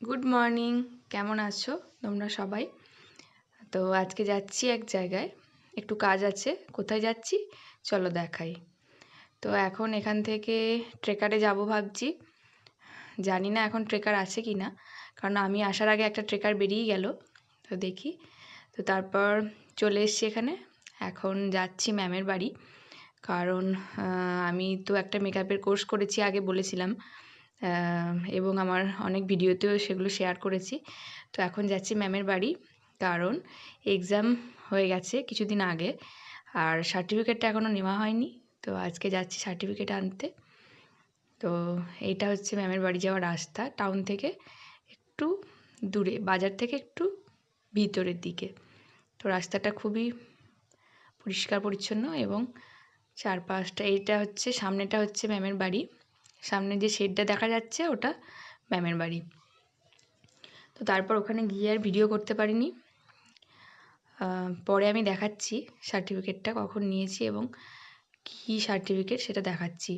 Good morning. কেমন আছো তোমরা সবাই? তো আজকে যাচ্ছি এক জায়গায়, একটু কাজ আছে। কোথায় যাচ্ছি চলো দেখাই। তো এখন এখান থেকে ট্রেকারে যাব ভাবছি। জানি না এখন ট্রেকার আছে কি না, কারণ আমি আসার আগে একটা ট্রেকার বেরিয়ে গেল। তো দেখি। তো তারপর চলে এসছি এখানে। এখন যাচ্ছি ম্যামের বাড়ি, কারণ আমি তো একটা মেকআপের কোর্স করেছি, আগে বলেছিলাম, এবং আমার অনেক ভিডিওতেও সেগুলো শেয়ার করেছি। তো এখন যাচ্ছি ম্যামের বাড়ি, কারণ এক্সাম হয়ে গেছে কিছুদিন আগে, আর সার্টিফিকেটটা এখনও নেওয়া হয়নি। তো আজকে যাচ্ছি সার্টিফিকেট আনতে। তো এইটা হচ্ছে ম্যামের বাড়ি যাওয়ার রাস্তা, টাউন থেকে একটু দূরে, বাজার থেকে একটু ভিতরের দিকে। তো রাস্তাটা খুবই পরিষ্কার পরিচ্ছন্ন এবং চারপাশটা, এইটা হচ্ছে সামনেটা হচ্ছে ম্যামের বাড়ি। সামনে যে শেডটা দেখা যাচ্ছে ওটা ম্যামের বাড়ি। তো তারপর ওখানে গিয়ে আর ভিডিও করতে পারিনি। পরে আমি দেখাচ্ছি সার্টিফিকেটটা কখন নিয়েছি এবং কী সার্টিফিকেট সেটা দেখাচ্ছি।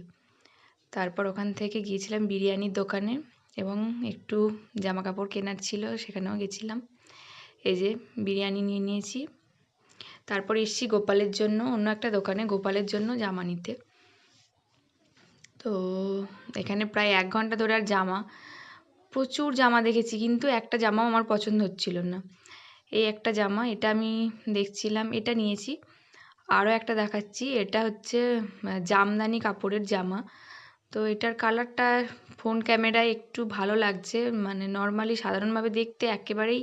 তারপর ওখান থেকে গিয়েছিলাম বিরিয়ানির দোকানে এবং একটু জামা কাপড় কেনার ছিল, সেখানেও গেছিলাম। এই যে বিরিয়ানি নিয়ে নিয়েছি। তারপর এসেছি গোপালের জন্য অন্য একটা দোকানে, গোপালের জন্য জামা নিতে। তো এখানে প্রায় 1 ঘন্টা ধরে আর প্রচুর জামা দেখেছি, কিন্তু একটা জামাও আমার পছন্দ হচ্ছিল না। এই একটা জামা, এটা আমি দেখছিলাম, এটা নিয়েছি। আরও একটা দেখাচ্ছি, এটা হচ্ছে জামদানি কাপড়ের জামা। তো এটার কালারটা ফোন ক্যামেরায় একটু ভালো লাগছে, মানে নর্মালি সাধারণভাবে দেখতে একেবারেই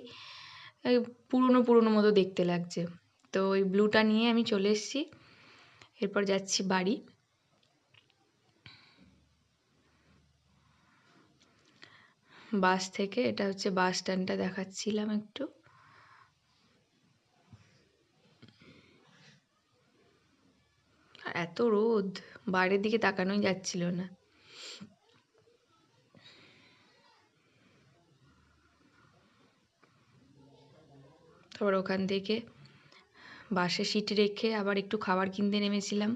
পুরনো পুরনো মতো দেখতে লাগছে। তো ওই ব্লুটা নিয়ে আমি চলে এসেছি। এরপর যাচ্ছি বাড়ি। বাস থেকে, এটা হচ্ছে বাস স্ট্যান্ডটা দেখাচ্ছিলাম একটু। এত রোদ, বাইরের দিকে তাকানোই যাচ্ছিল না। তারপর ওখান থেকে বাসে সিট রেখে আবার একটু খাবার কিনতে নেমেছিলাম।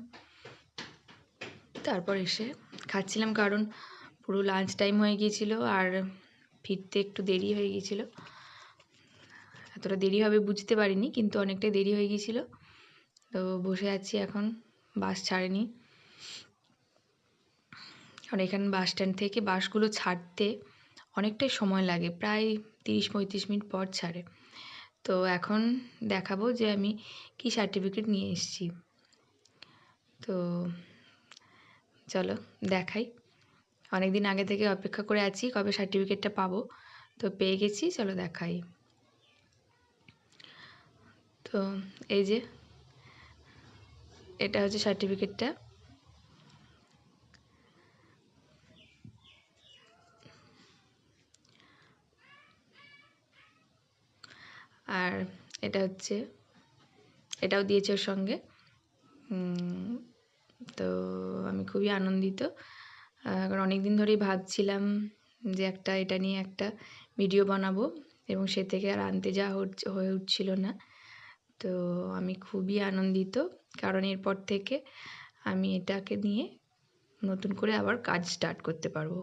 তারপর এসে খাচ্ছিলাম, কারণ পুরো লাঞ্চ টাইম হয়ে গিয়েছিল আর ফিরতে একটু দেরি হয়ে গিয়েছিল। এতটা দেরি হবে বুঝতে পারিনি, কিন্তু অনেকটাই দেরি হয়ে গিয়েছিল। তো বসে আছি এখন, বাস ছাড়েনি। কারণ এখানে বাস স্ট্যান্ড থেকে বাসগুলো ছাড়তে অনেকটাই সময় লাগে, প্রায় 30-35 মিনিট পর ছাড়ে। তো এখন দেখাবো যে আমি কি সার্টিফিকেট নিয়ে এসেছি। তো চলো দেখাই। অনেক দিন আগে থেকে অপেক্ষা করে আছি কবে সার্টিফিকেটটা পাবো। তো পেয়ে গেছি, চলো দেখাই। তো এই যে এটা হচ্ছে সার্টিফিকেটটা। আর এটা হচ্ছে, এটাও দিয়েছে ওর সঙ্গে। তো আমি খুবই আনন্দিত, কারণ অনেক দিন ধরেই ভাবছিলাম যে এটা নিয়ে একটা ভিডিও বানাবো, এবং সে থেকে আর আনতে যাওয়া হয়ে উঠছিল না। তো আমি খুবই আনন্দিত, কারণ এরপর থেকে আমি এটাকে নিয়ে নতুন করে আবার কাজ স্টার্ট করতে পারবো।